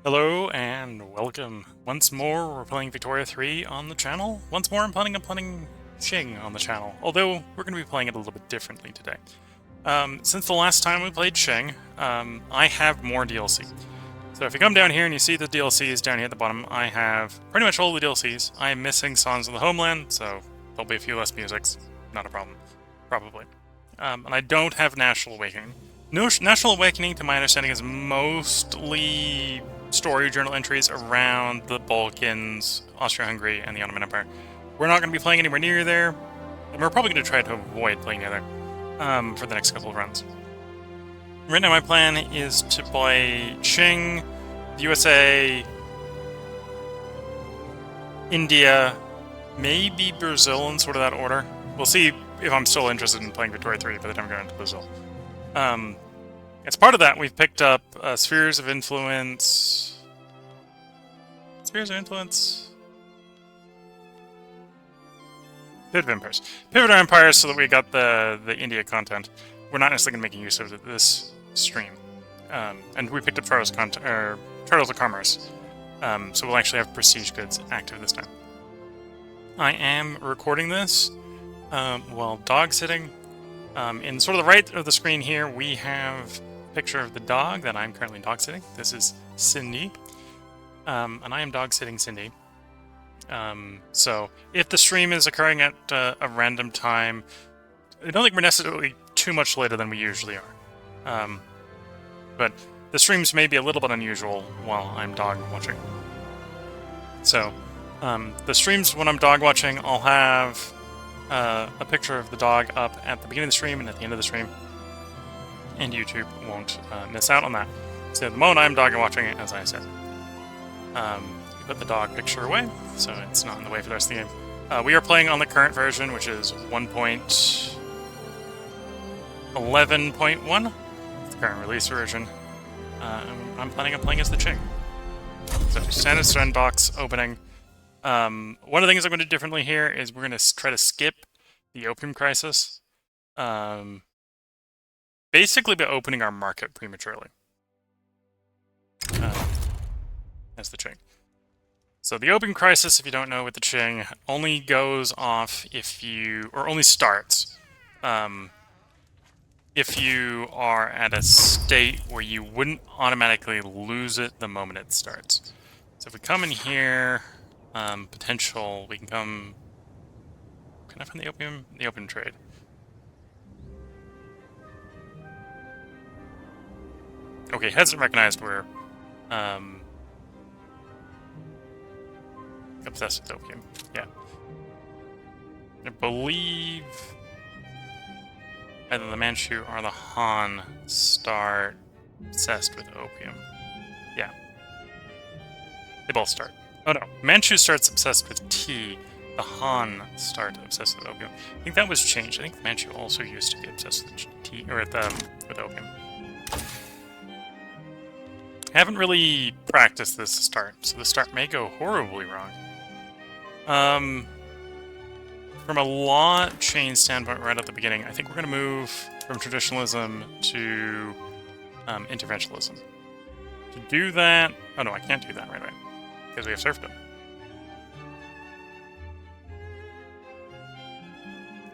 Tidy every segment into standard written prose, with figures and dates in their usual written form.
Hello and welcome. Once more, we're playing Victoria 3 on the channel. Once more, I'm planning Qing on the channel, although we're going to be playing it a little bit differently today. Since the last time we played Qing, I have more DLC. So if you come down here and you see the DLCs down here at the bottom, I have pretty much all the DLCs. I am missing Songs of the Homeland, so there'll be a few less musics. Not a problem, probably. And I don't have National Awakening. National Awakening, to my understanding, is mostly story journal entries around the Balkans, Austria-Hungary, and the Ottoman Empire. We're not going to be playing anywhere near there, and we're probably going to try to avoid playing near there for the next couple of runs. Right now my plan is to play Qing, the USA, India, maybe Brazil in sort of that order. We'll see if I'm still interested in playing Victoria 3 by the time I go into Brazil. As part of that, we've picked up Spheres of Influence. Spheres of Influence? Pivot Empires. Pivot Empires so that we got the India content. We're not necessarily making use of this stream. And we picked up Charters of Commerce. So we'll actually have Prestige Goods active this time. I am recording this while dog sitting. In sort of the right of the screen here, we have a picture of the dog that I'm currently dog sitting. This is Cindy. And I am dog sitting Cindy. So if the stream is occurring at a random time, I don't think we're necessarily too much later than we usually are. But the streams may be a little bit unusual while I'm dog watching. So the streams when I'm dog watching, I'll have a picture of the dog up at the beginning of the stream and at the end of the stream, and YouTube won't miss out on that. So the moment I'm dog watching it, as I said, we put the dog picture away, so it's not in the way for the rest of the game. We are playing on the current version, which is 1.11.1, the current release version. I'm planning on playing as the Qing. So standard sandbox opening. One of the things I'm going to do differently here is we're going to try to skip the Opium Crisis. Basically by opening our market prematurely. As the Qing. So the Opium Crisis, if you don't know with the Qing, only goes off if you, or only starts, if you are at a state where you wouldn't automatically lose it the moment it starts. So if we come in here, potential, we can come... Can I find the opium? The opium trade. Okay, hasn't recognized we're obsessed with opium. Yeah. I believe either the Manchu or the Han start obsessed with opium. Yeah. They both start. Oh no, Manchu starts obsessed with tea. The Han start obsessed with opium. I think that was changed. I think the Manchu also used to be obsessed with tea, or with opium. I haven't really practiced this start, so the start may go horribly wrong. From a law chain standpoint right at the beginning, I think we're going to move from traditionalism to interventionalism. To do that... Oh no, I can't do that right away, because we have serfdom.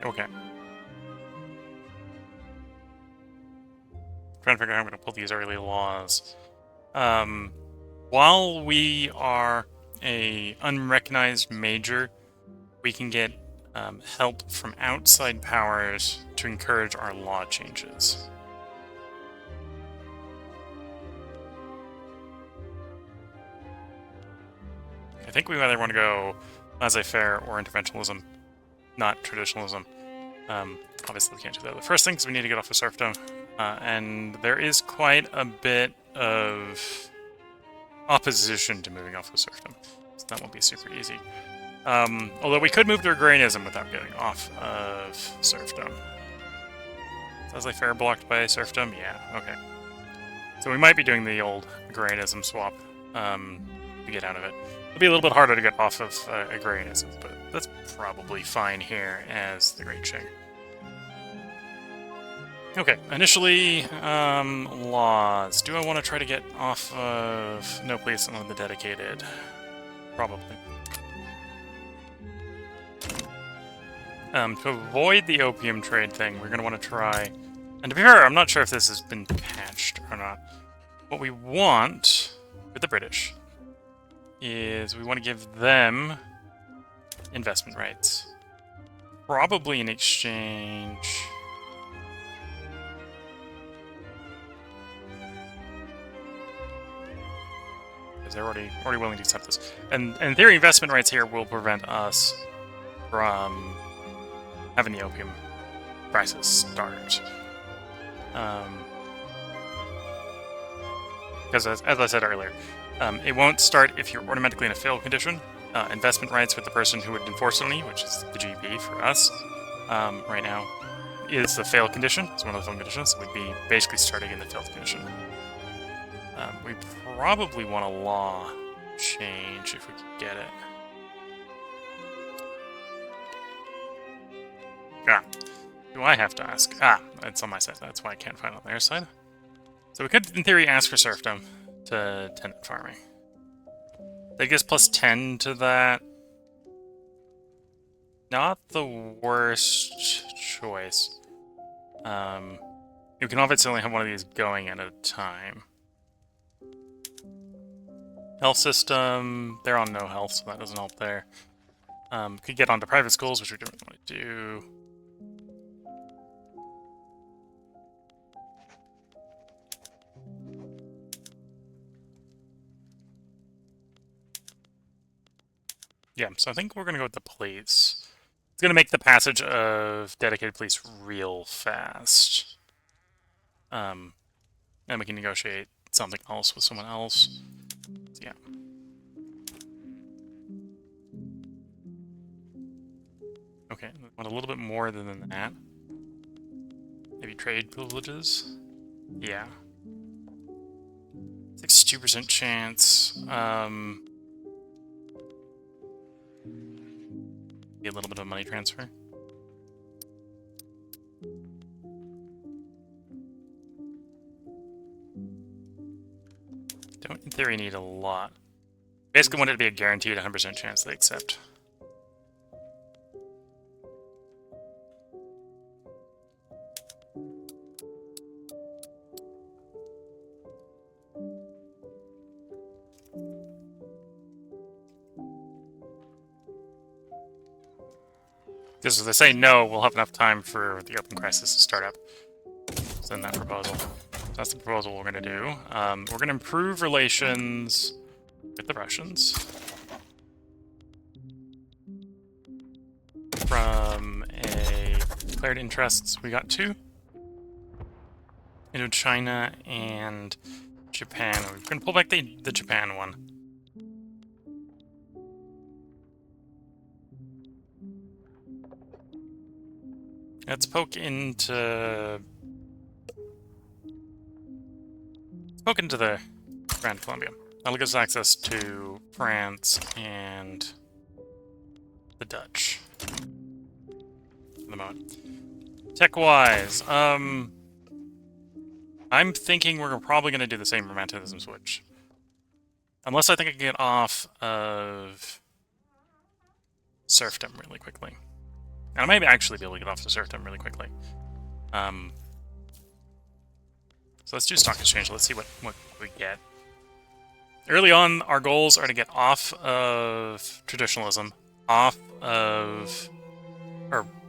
Okay. Trying to figure out how I'm going to pull these early laws. While we are a unrecognized major, we can get help from outside powers to encourage our law changes. I think we either want to go laissez-faire or interventionalism, not traditionalism. Obviously we can't do that. The first thing is we need to get off of serfdom, and there is quite a bit of opposition to moving off of serfdom, so that won't be super easy. Although we could move to agrarianism without getting off of serfdom. Is laissez-faire blocked by serfdom? Yeah, okay. So we might be doing the old agrarianism swap to get out of it. It'll be a little bit harder to get off of agrarianism, but that's probably fine here as the Great Qing. Okay, initially, laws. Do I want to try to get off of no place on the dedicated? Probably. To avoid the opium trade thing, we're going to want to try... And to be fair, I'm not sure if this has been patched or not. What we want with the British is we want to give them investment rights. Probably in exchange... because they're already willing to accept this. And in theory, investment rights here will prevent us from having the opium crisis start. Because as I said earlier, it won't start if you're automatically in a failed condition. Investment rights with the person who would enforce it on you, which is the GDP for us right now, is the failed condition. It's one of the failed conditions. So we'd be basically starting in the failed condition. We probably want a law change if we could get it. Ah, do I have to ask? Ah, it's on my side. That's why I can't find it on their side. So we could, in theory, ask for serfdom to tenant farming. I guess plus 10 to that. Not the worst choice. You can obviously only have one of these going at a time. Health system, they're on no health, so that doesn't help there. Could get onto private schools, which we don't want to do. Yeah, so I think we're going to go with the police. It's going to make the passage of dedicated police real fast. And we can negotiate something else with someone else. So, yeah. Okay, we want a little bit more than that. Maybe trade privileges? Yeah. 62% chance. Be a little bit of a money transfer. Don't, in theory, need a lot. Basically want it to be a guaranteed 100% chance they accept. Because if they say no, we'll have enough time for the Opium Crisis to start up. Send that proposal. So that's the proposal we're going to do. We're going to improve relations with the Russians. From a declared interests, we got 2. China and Japan. We're going to pull back the Japan one. Let's poke into the Grand Columbia. That'll give us access to France and the Dutch. For the moment. Tech-wise, I'm thinking we're probably going to do the same romanticism switch. Unless I think I can get off of serfdom really quickly. And I might actually be able to get off the serfdom really quickly. So let's do stock exchange. Let's see what we get. Early on, our goals are to get off of traditionalism, or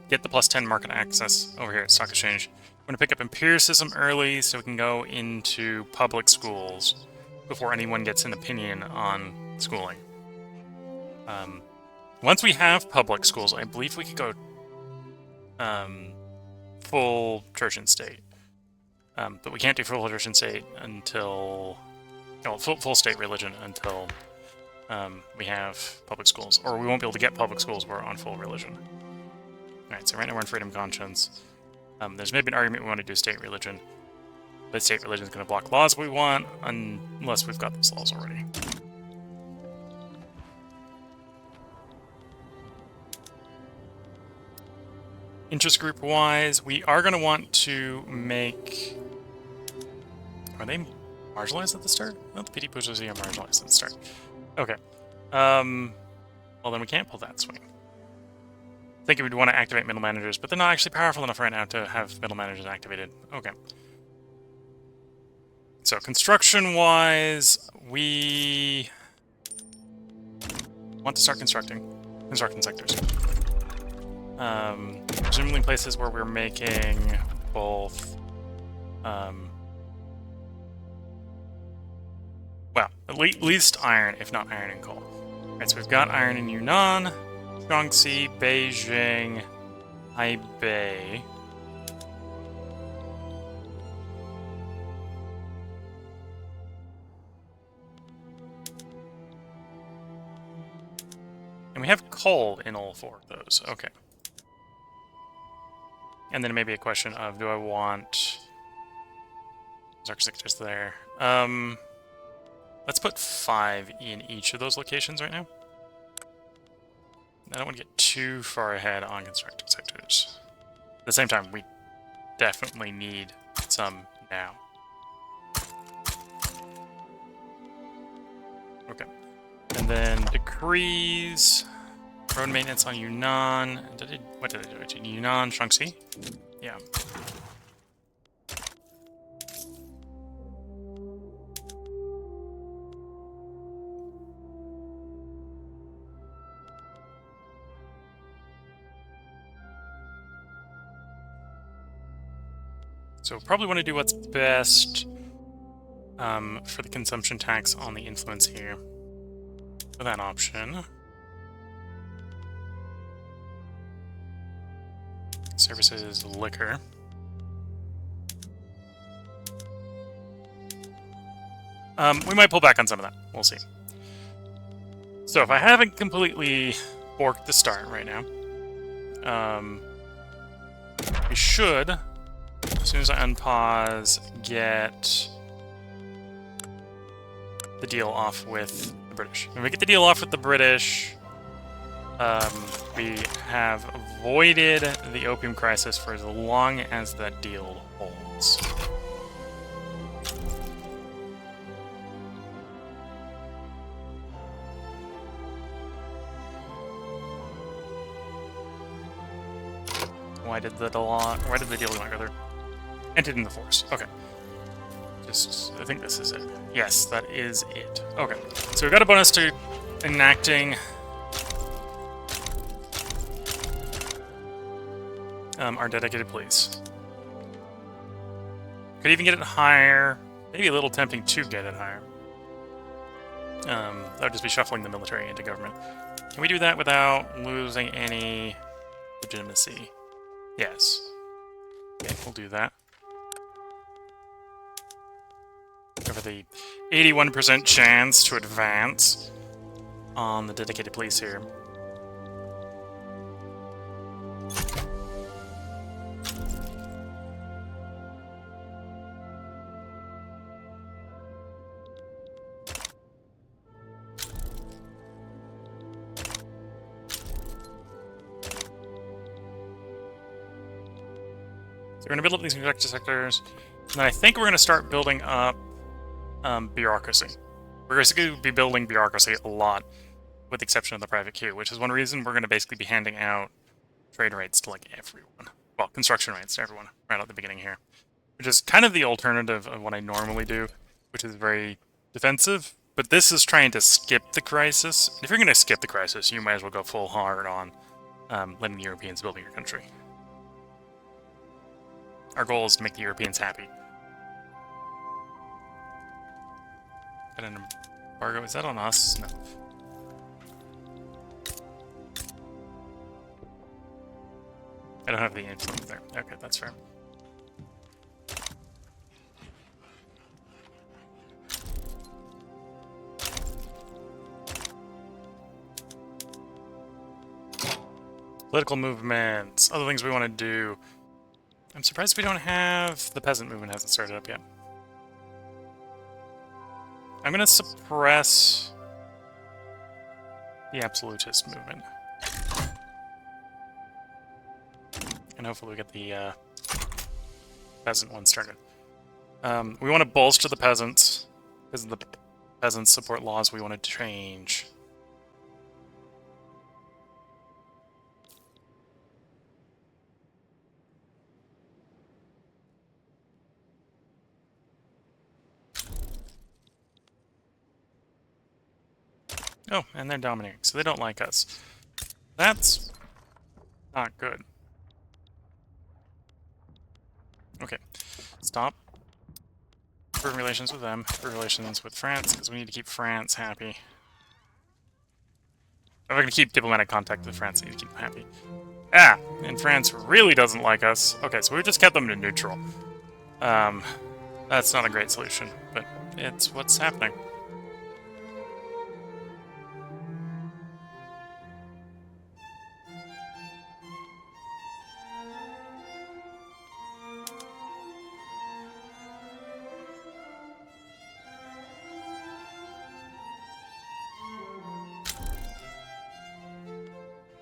get the plus 10 market access over here at stock exchange. We're going to pick up empiricism early so we can go into public schools before anyone gets an opinion on schooling. Once we have public schools, I believe we could go full church and state. But we can't do full church and state until... well, full state religion until we have public schools. Or we won't be able to get public schools where we're on full religion. Alright, so right now we're in freedom of conscience. There's maybe an argument we want to do state religion. But state religion is going to block laws we want, unless we've got those laws already. Interest group wise, we are going to want to make... Are they marginalized at the start? Well, the PD pushers are marginalized at the start. Okay. Well, then we can't pull that swing. I think we'd want to activate middle managers, but they're not actually powerful enough right now to have middle managers activated. Okay. So, construction-wise, we want to start constructing sectors. Presumably places where we're making both, well, at least iron, if not iron and coal. Alright, so we've got iron in Yunnan, Shaanxi, Beijing, Hebei. And we have coal in all 4 of those. Okay. And then maybe a question of, do I want... Zark sectors there. Let's put 5 in each of those locations right now. I don't want to get too far ahead on constructed sectors. At the same time, we definitely need some now. Okay. And then decrees, road maintenance on Yunnan. What did I do? Yunnan, Shaanxi? Yeah. So probably want to do what's best for the consumption tax on the influence here. For that option. Services, liquor. We might pull back on some of that. We'll see. So if I haven't completely borked the start right now, we should, as soon as I unpause, get the deal off with the British. When we get the deal off with the British, we have avoided the Opium Crisis for as long as that deal holds. Why did the deal not go through? Entered in the force. Okay. I think this is it. Yes, that is it. Okay. So we got a bonus to enacting our dedicated police. Could even get it higher. Maybe a little tempting to get it higher. That would just be shuffling the military into government. Can we do that without losing any legitimacy? Yes. Okay, we'll do that. Over the 81% chance to advance on the dedicated police here. So we're going to build up these constructed sectors, and then I think we're going to start building up bureaucracy. We're going to be building bureaucracy a lot, with the exception of the private queue, which is one reason we're going to basically be handing out trade rates to, like, everyone. Well, construction rates to everyone, right at the beginning here. Which is kind of the alternative of what I normally do, which is very defensive. But this is trying to skip the crisis. If you're going to skip the crisis, you might as well go full hard on letting the Europeans build your country. Our goal is to make the Europeans happy. Got an embargo. Is that on us? No. I don't have the influence there. Okay, that's fair. Political movements, other things we want to do. I'm surprised we don't have... The peasant movement hasn't started up yet. I'm going to suppress the absolutist movement. and hopefully we get the peasant one started. We want to bolster the peasants, because the peasants support laws we want to change. Oh, and they're dominating, so they don't like us. That's not good. Okay, stop. Improving relations with them, improve relations with France, because we need to keep France happy. If we're going to keep diplomatic contact with France, we need to keep them happy. Ah, and France really doesn't like us. Okay, so we just kept them in neutral. That's not a great solution, but it's what's happening.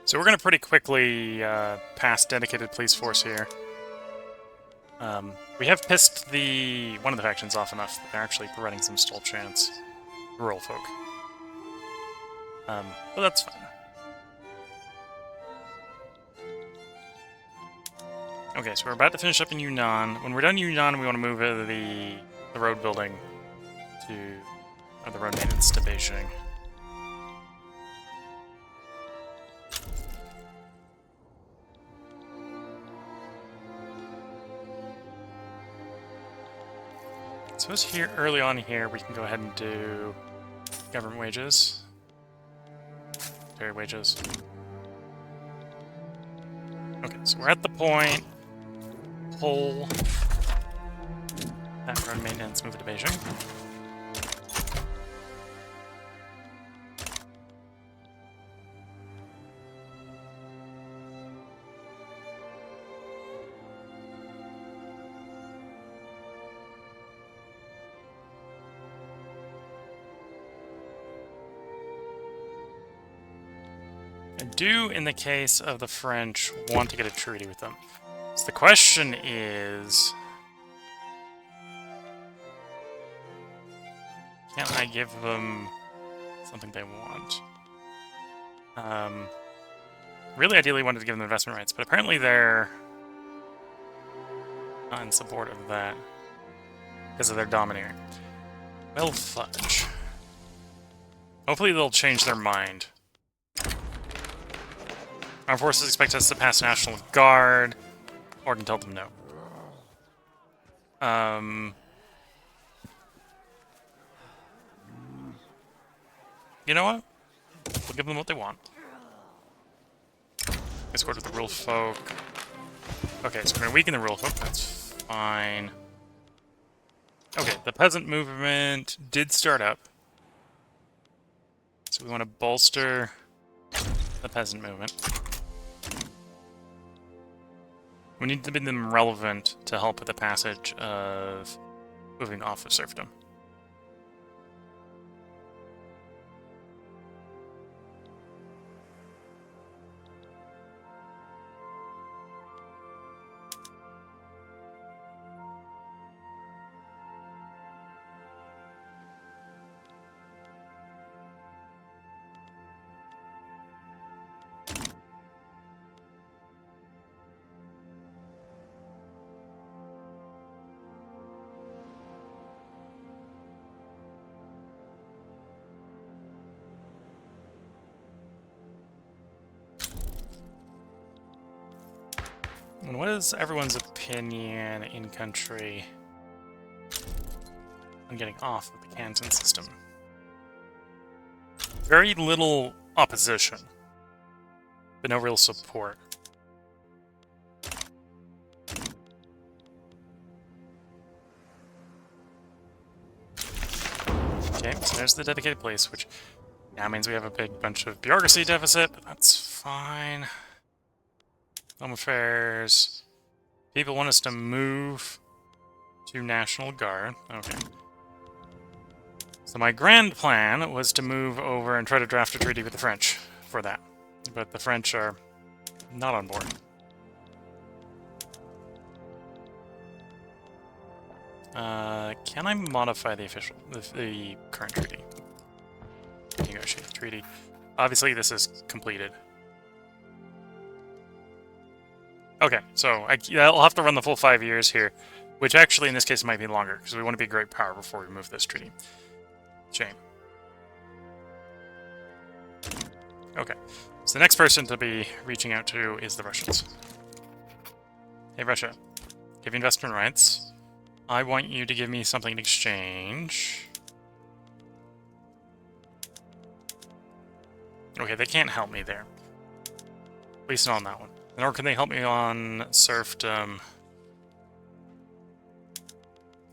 So we're going to pretty quickly pass dedicated police force here. We have pissed one of the factions off enough that they're actually providing some stall chance. Rural folk. But that's fine. Okay, so we're about to finish up in Yunnan. When we're done in Yunnan, we want to move the road building or the road maintenance to Beijing. So here, early on here, we can go ahead and do government wages, dairy wages. Okay, so we're at the point. Pull that road maintenance, move it to Beijing. I do, in the case of the French, want to get a treaty with them. So the question is, can I give them something they want? Really ideally wanted to give them investment rights, but apparently they're not in support of that because of their domineering. Well, fudge. Hopefully they'll change their mind. Armed forces expect us to pass National Guard, or can tell them no. You know what? We'll give them what they want. Escort with the rural folk. Okay, so we're gonna weaken the rural folk, that's fine. Okay, the peasant movement did start up. So we want to bolster the peasant movement. We need to make them relevant to help with the passage of moving off of serfdom. And what is everyone's opinion in country on getting off of the canton system? Very little opposition, but no real support. Okay, so there's the dedicated place, which now means we have a big bunch of bureaucracy deficit, but that's fine. Home affairs. People want us to move to National Guard. Okay. So my grand plan was to move over and try to draft a treaty with the French for that. But the French are not on board. Can I modify the the current treaty? Negotiate the treaty. Obviously, this is completed. Okay, so I'll have to run the full 5 years here, which actually in this case might be longer, because we want to be a great power before we move this treaty. Shame. Okay, so the next person to be reaching out to is the Russians. Hey Russia, give you investment rights. I want you to give me something in exchange. Okay, they can't help me there. At least not on that one. Nor can they help me on serfdom.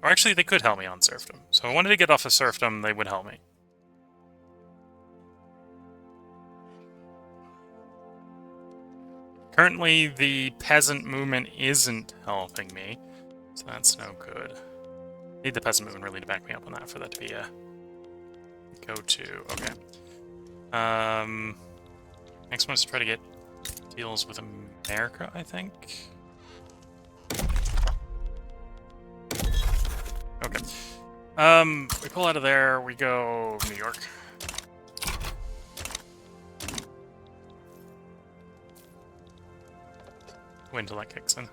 Or actually, they could help me on serfdom. So if I wanted to get off of serfdom, they would help me. Currently, the peasant movement isn't helping me, so that's no good. Need the peasant movement really to back me up on that for that to be a go-to. Okay. Next one is to try to get deals with America, I think. Okay. We pull out of there, we go New York. Wait until that kicks in.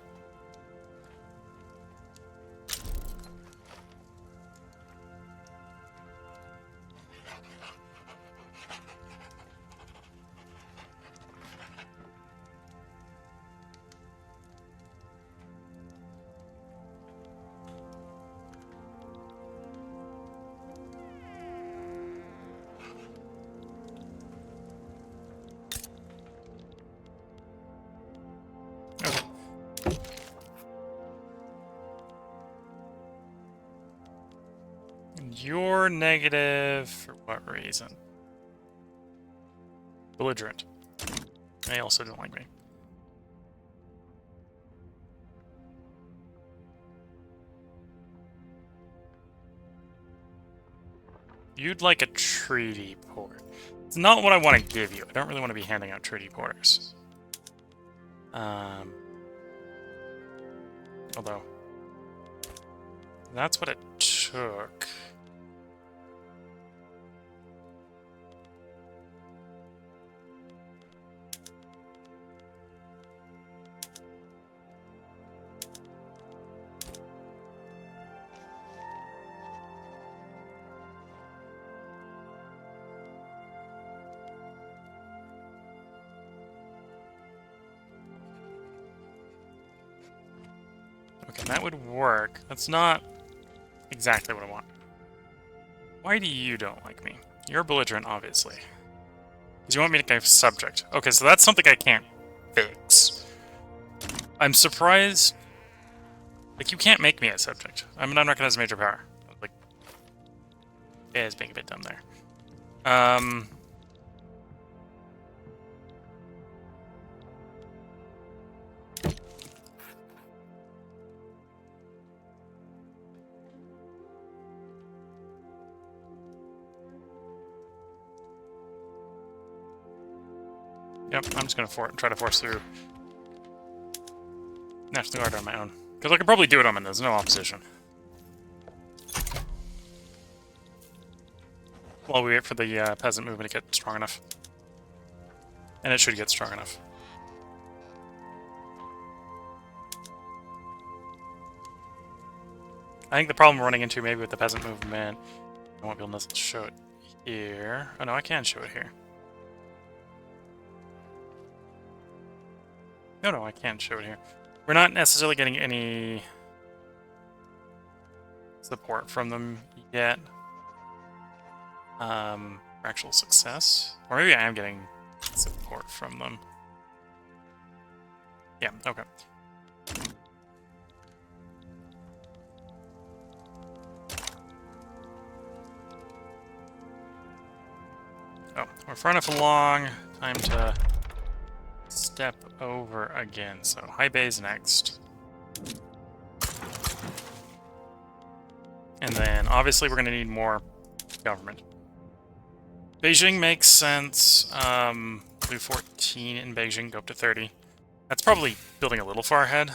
You're negative for what reason? Belligerent. They also don't like me. You'd like a treaty port. It's not what I want to give you. I don't really want to be handing out treaty porters. Although, that's what it took. Okay, that would work. That's not exactly what I want. Why do you don't like me? You're belligerent, obviously. Because you want me to get subject. Okay, so that's something I can't fix. I'm surprised... Like, you can't make me a subject. I'm an unrecognized major power. Like, yeah, it's being a bit dumb there. Yep, I'm just gonna try to force through National Guard on my own. Because I could probably do it on my own, there's no opposition. While we wait for the peasant movement to get strong enough. And it should get strong enough. I think the problem we're running into maybe with the peasant movement, I won't be able to show it here. Oh no, I can show it here. No, I can't show it here. We're not necessarily getting any support from them yet. For actual success. Or maybe I am getting support from them. Yeah, okay. Oh, we're far enough along. Time to step over again. So high bay's next. And then obviously we're going to need more government. Beijing makes sense. Do 14 in Beijing, go up to 30. That's probably building a little far ahead.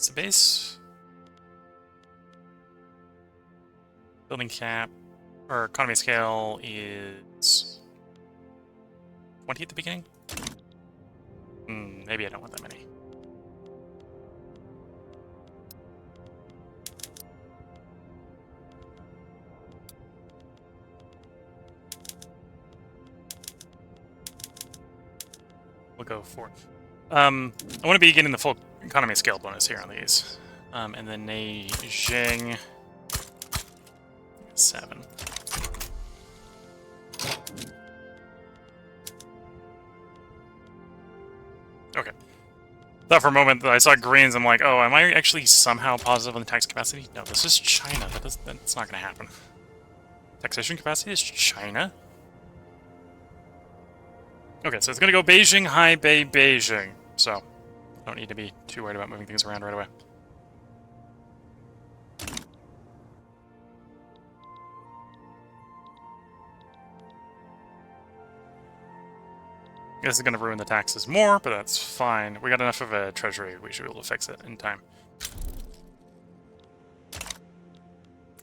It's the base. Building cap, or economy scale is 20 at the beginning? Maybe I don't want that many. We'll go 4. I want to be getting the full economy scale bonus here on these. And then Beijing 7. Okay. Thought for a moment that I saw greens, I'm like, oh, am I actually somehow positive on the tax capacity? No, this is China. That's not going to happen. Taxation capacity is China? Okay, so it's going to go Beijing, High Bay, Beijing. So, I don't need to be too worried about moving things around right away. This is going to ruin the taxes more, but that's fine. We got enough of a treasury, we should be able to fix it in time.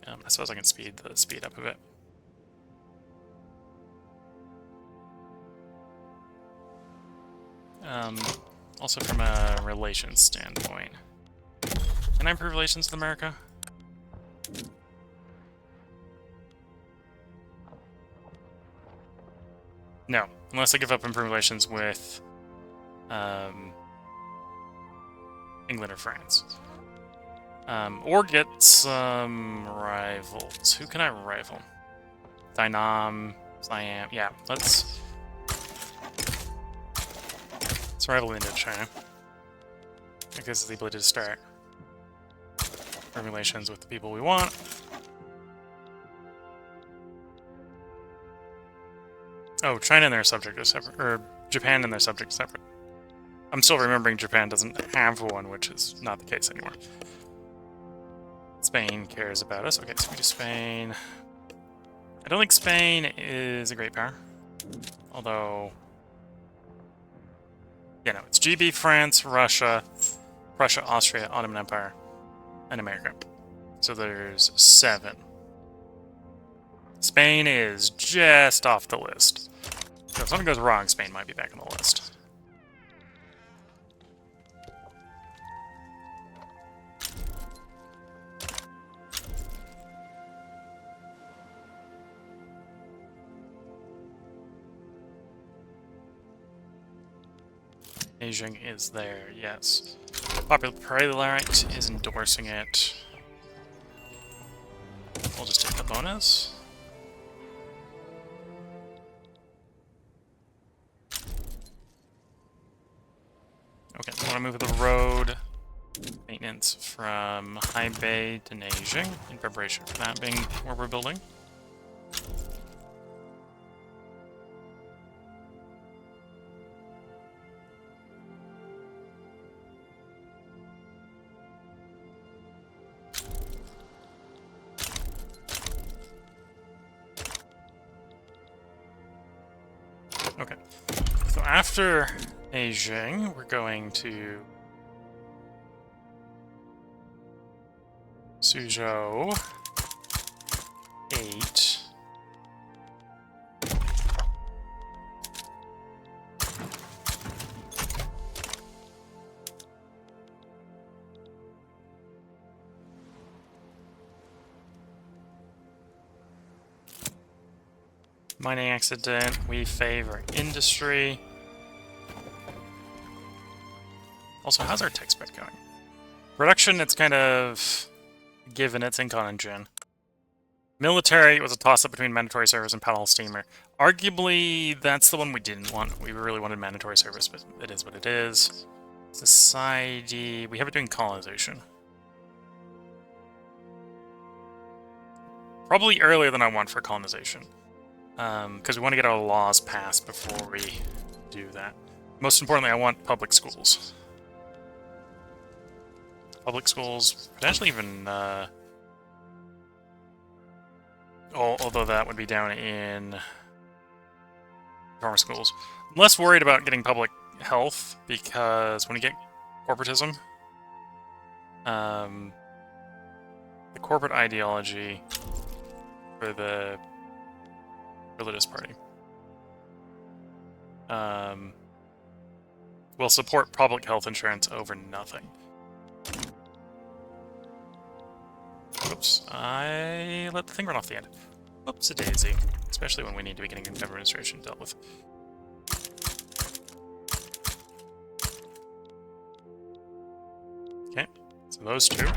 I suppose I can speed up a bit. Also from a relations standpoint. Can I improve relations with America? No, unless I give up improved relations with England or France. Or get some rivals. Who can I rival? Dynam, Siam. Yeah, let's rival Indochina. That gives us the ability to start relations with the people we want. Oh, China and their subject are separate, or Japan and their subject are separate. I'm still remembering Japan doesn't have one, which is not the case anymore. Spain cares about us. Okay, so we do Spain. I don't think Spain is a great power. Although... yeah, no, it's GB, France, Russia, Austria, Ottoman Empire, and America. So there's 7. Spain is just off the list. So if something goes wrong, Spain might be back on the list. Beijing is there, yes. Popular Prelate is endorsing it. We'll just take the bonus. Okay, I want to move the road maintenance from High Bay to Nanjing in preparation for that being where we're building. Okay, so after Beijing, we're going to Suzhou 8. Mining accident, we favor industry. Also, how's our tech spread going? Production, it's kind of given, it's Incon and Jin. Military was a toss-up between mandatory service and paddle steamer. Arguably, that's the one we didn't want. We really wanted mandatory service, but it is what it is. Society, we have it doing colonization. Probably earlier than I want for colonization. Because we want to get our laws passed before we do that. Most importantly, I want public schools. Public schools, potentially even, although that would be down in farmer schools. I'm less worried about getting public health, because when you get corporatism, The corporate ideology for the religious party. Will support public health insurance over nothing. Oops, I let the thing run off the end. Oops-a-daisy. Especially when we need to be getting government administration dealt with. Okay, so those two.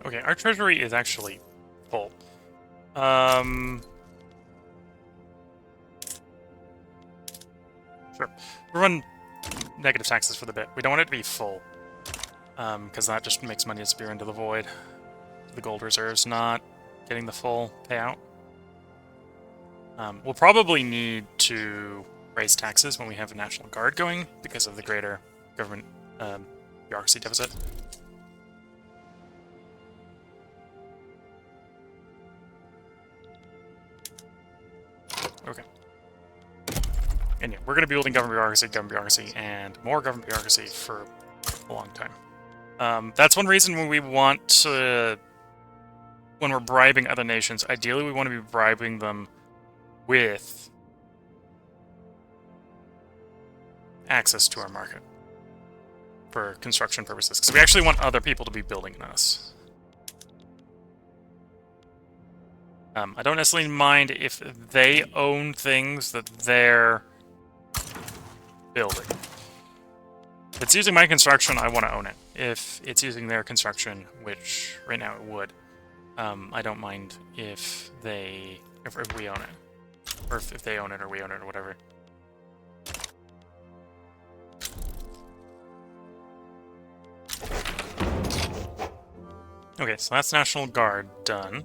Okay, our treasury is actually full. Sure. We'll run negative taxes for the bit. We don't want it to be full. Because that just makes money disappear into the void. The gold reserves not getting the full payout. We'll probably need to raise taxes when we have a National Guard going because of the greater government bureaucracy deficit. Okay. And yeah, we're going to be building government bureaucracy, and more government bureaucracy for a long time. That's one reason when we want to... When we're bribing other nations, ideally we want to be bribing them with access to our market for construction purposes, because we actually want other people to be building in us. I don't necessarily mind if they own things that they're building. If it's using my construction, I want to own it. If it's using their construction, which right now it would, I don't mind if we own it. Or if they own it, or we own it, or whatever. Okay, so that's National Guard done.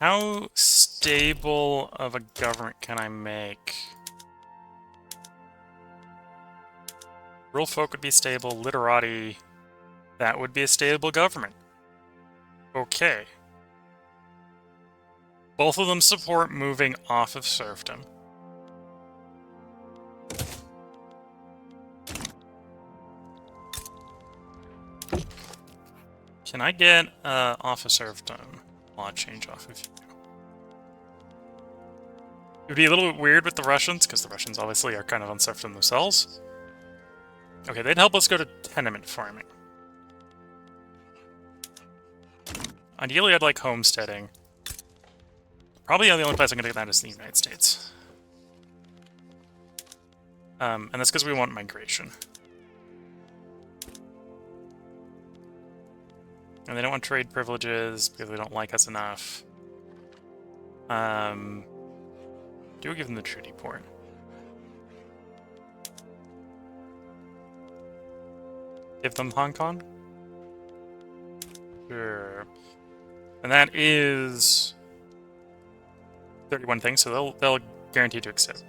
How stable of a government can I make? Rural folk would be stable, literati, that would be a stable government. Okay. Both of them support moving off of serfdom. Can I get off of serfdom? Law change off of you. It would be a little bit weird with the Russians, because the Russians obviously are kind of on serfdom themselves. Okay, they'd help us go to tenement farming. Ideally, I'd like homesteading. Probably the only place I'm going to get that is the United States. And that's because we want migration. And they don't want trade privileges because they don't like us enough. Do we give them the treaty port? Give them Hong Kong? Sure. And that is 31 things, so they'll guarantee to accept.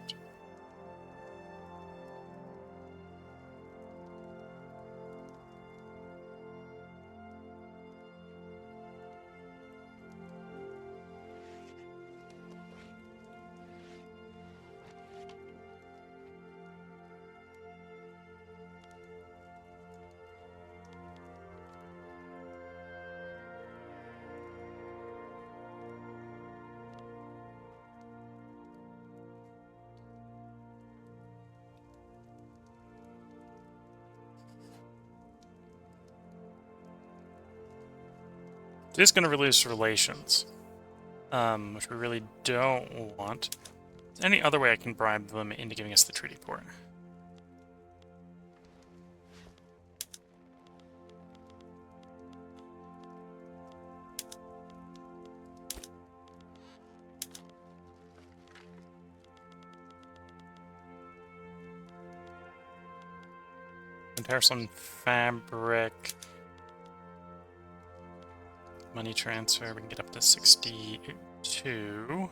Just going to release relations, which we really don't want. Is there any other way I can bribe them into giving us the treaty port? Comparison fabric. Money transfer, we can get up to 60. to...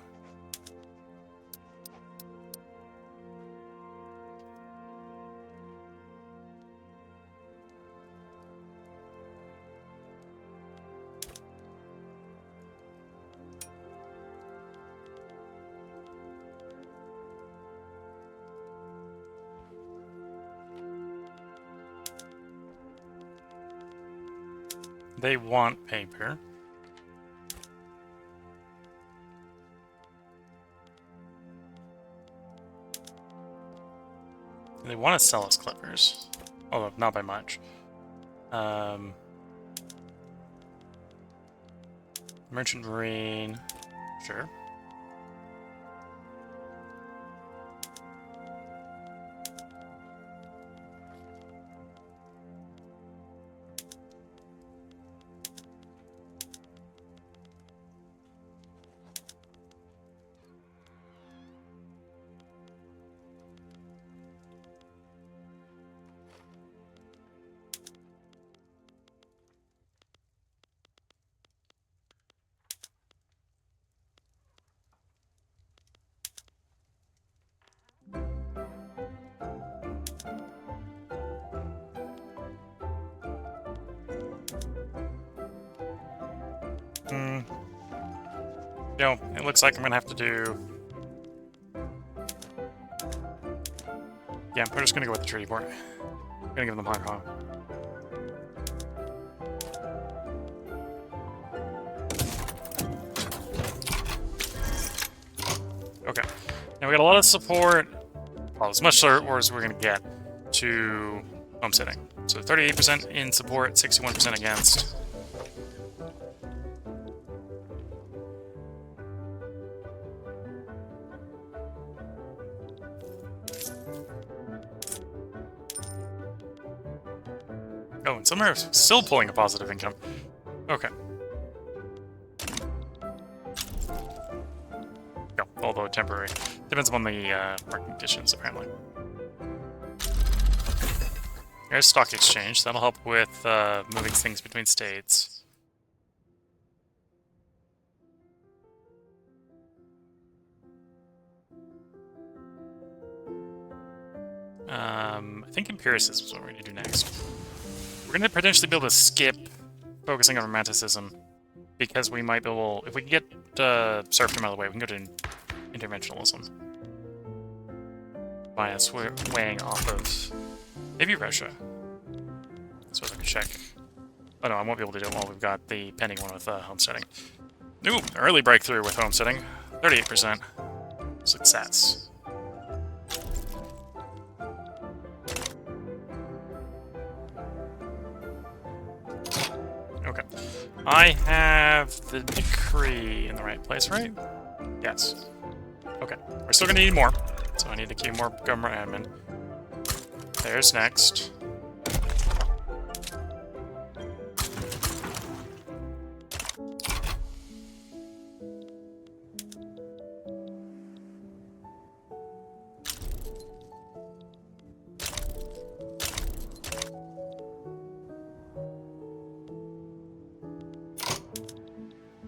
They want paper. They want to sell us clippers, although not by much. Merchant Marine, sure. You know, it looks like I'm gonna have to do... Yeah, we're just gonna go with the treaty port. I'm gonna give them Hong Kong. Okay. Now we got a lot of support. Well, as much support as we're gonna get to homesteading. So 38% in support, 61% against. Oh, and some are still pulling a positive income. Okay. No, although temporary. Depends upon the market conditions, apparently. There's stock exchange. That'll help with moving things between states. I think empiricism is what we're going to do next. We're going to potentially be able to skip focusing on romanticism, because we might be able... If we can get serfdom out of the way, we can go to interventionalism. By weighing off of... Maybe Russia. So I can check. Oh no, I won't be able to do it while we've got the pending one with homesteading. Ooh, early breakthrough with homesteading. 38%. Success. Okay. I have the decree in the right place, right? Yes. Okay. We're still gonna need more, so I need to keep more government admin. There's next.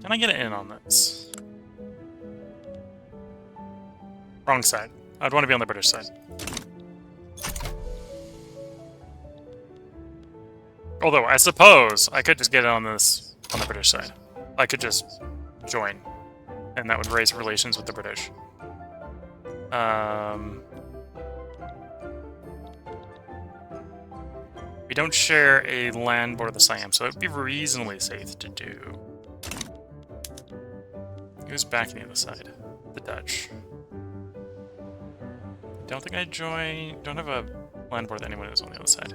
Can I get an in on this? Wrong side. I'd want to be on the British side. Although, I suppose I could just get in on this on the British side. I could just join, and that would raise relations with the British. We don't share a land border with Siam, so it'd be reasonably safe to do. Who's backing the other side? The Dutch. Don't think I join... Don't have a land border with anyone who's on the other side.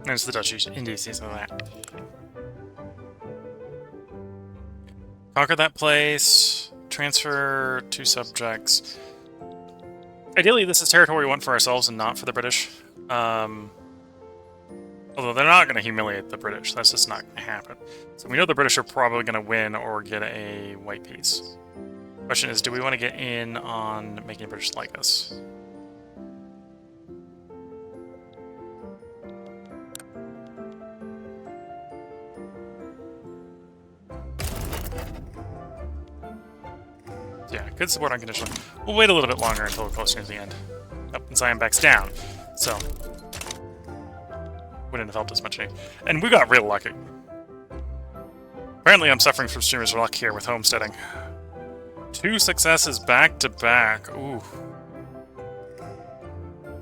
There's the Dutch indices of that. Conquer that place. Transfer 2 subjects. Ideally, this is territory we want for ourselves and not for the British. Although they're not going to humiliate the British. That's just not going to happen. So we know the British are probably going to win or get a white peace. Question is, do we want to get in on making British like us? Yeah, good support unconditionally. We'll wait a little bit longer until we're closer to the end. Oh, and Zion backs down, so wouldn't have helped as much. And we got real lucky. Apparently I'm suffering from streamer's luck here with homesteading. 2 successes back to back. Ooh.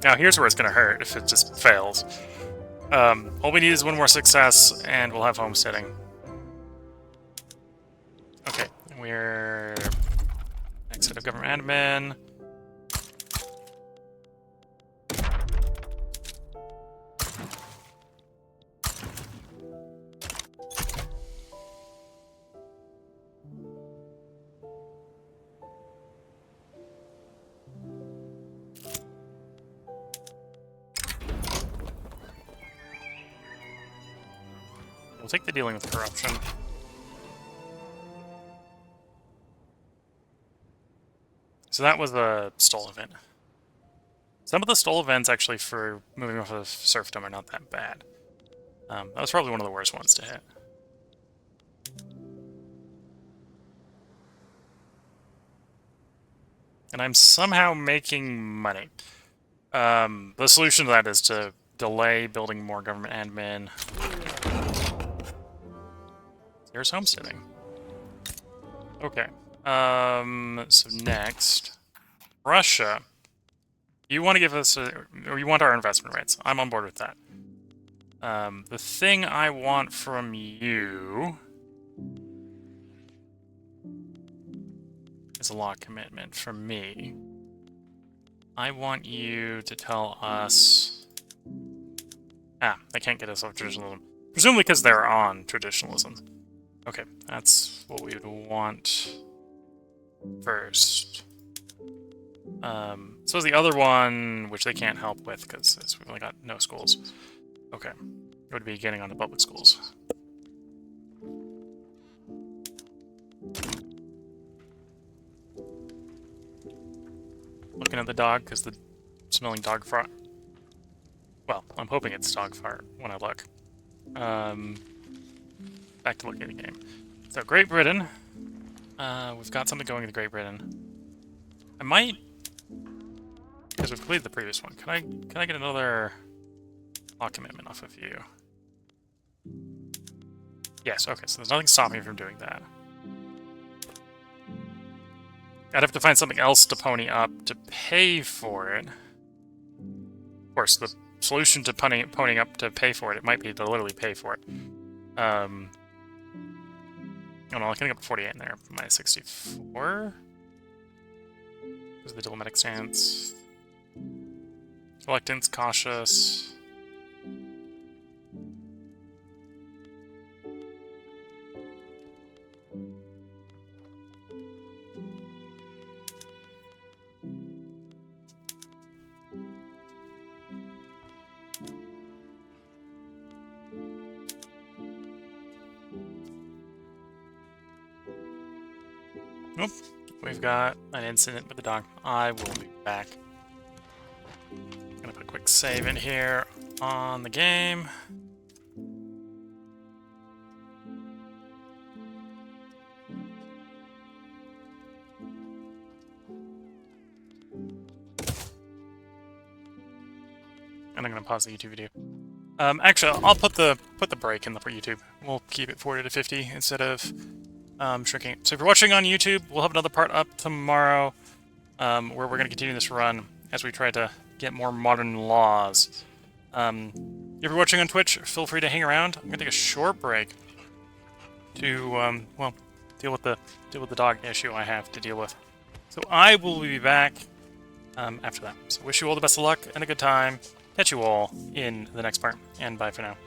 Now here's where it's gonna hurt if it just fails. All we need is 1 more success and we'll have homesteading. Okay, we're next set of government admin. We'll take the dealing with corruption. So that was the stall event. Some of the stall events, actually, for moving off of serfdom are not that bad. That was probably one of the worst ones to hit. And I'm somehow making money. The solution to that is to delay building more government admin. There's homesteading. Okay. So next, Russia. You want to give us or you want our investment rights. I'm on board with that. The thing I want from you is a law commitment from me. I want you to tell us... they can't get us off traditionalism. Presumably because they're on traditionalism. Okay, that's what we would want first. So is the other one, which they can't help with because we've only got no schools. Okay, it would be getting onto public schools. Looking at the dog because the smelling dog fart. Well, I'm hoping it's dog fart when I look. Back to looking at the game. So Great Britain. We've got something going in Great Britain. I might, because we've completed the previous one. Can I get another law commitment off of you? Yes. Okay. So there's nothing stopping me from doing that. I'd have to find something else to pony up to pay for it. Of course, the solution to ponying up to pay for it, it might be to literally pay for it. Oh no, I can get up 48 in there. Minus 64. There's the diplomatic stance. Reluctance, cautious. Nope. We've got an incident with the dog. I will be back. I'm gonna put a quick save in here on the game. And I'm gonna pause the YouTube video. Actually, I'll put the break in the YouTube. We'll keep it 40 to 50 instead of shrinking. So if you're watching on YouTube, we'll have another part up tomorrow where we're going to continue this run as we try to get more modern laws. If you're watching on Twitch, feel free to hang around. I'm going to take a short break to, well, deal with the dog issue I have to deal with. So I will be back after that. So wish you all the best of luck and a good time. Catch you all in the next part, and bye for now.